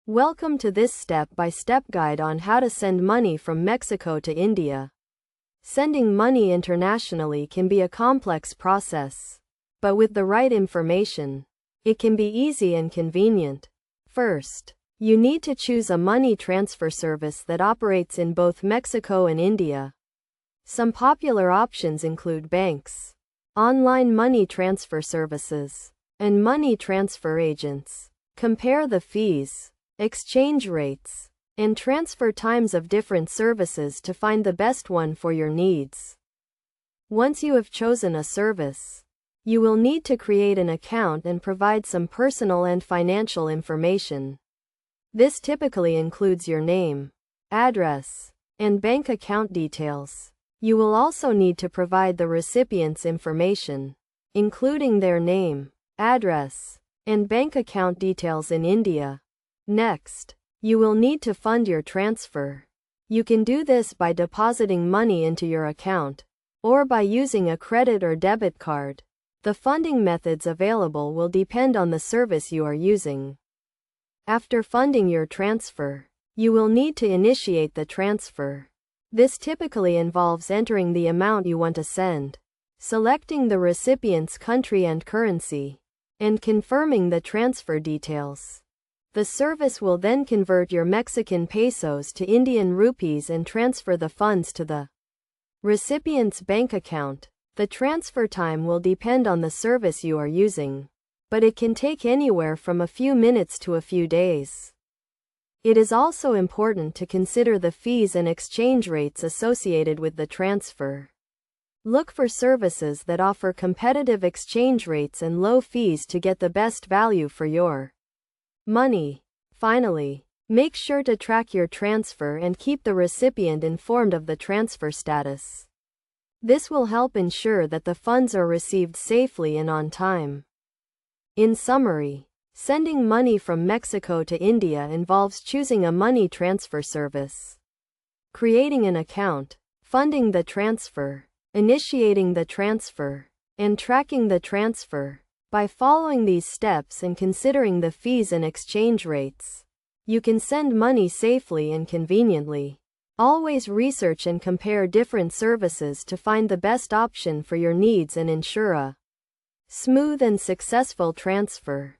Welcome to this step-by-step guide on how to send money from Mexico to India. Sending money internationally can be a complex process, but with the right information, it can be easy and convenient. First, you need to choose a money transfer service that operates in both Mexico and India. Some popular options include banks, online money transfer services, and money transfer agents. Compare the fees, exchange rates, and transfer times of different services to find the best one for your needs. Once you have chosen a service, you will need to create an account and provide some personal and financial information. This typically includes your name, address, and bank account details. You will also need to provide the recipient's information, including their name, address, and bank account details in India. Next, you will need to fund your transfer. You can do this by depositing money into your account, or by using a credit or debit card. The funding methods available will depend on the service you are using. After funding your transfer, you will need to initiate the transfer. This typically involves entering the amount you want to send, selecting the recipient's country and currency, and confirming the transfer details. The service will then convert your Mexican pesos to Indian rupees and transfer the funds to the recipient's bank account. The transfer time will depend on the service you are using, but it can take anywhere from a few minutes to a few days. It is also important to consider the fees and exchange rates associated with the transfer. Look for services that offer competitive exchange rates and low fees to get the best value for your money. Finally, make sure to track your transfer and keep the recipient informed of the transfer status. This will help ensure that the funds are received safely and on time. In summary, sending money from Mexico to India involves choosing a money transfer service, creating an account, funding the transfer, initiating the transfer, and tracking the transfer. By following these steps and considering the fees and exchange rates, you can send money safely and conveniently. Always research and compare different services to find the best option for your needs and ensure a smooth and successful transfer.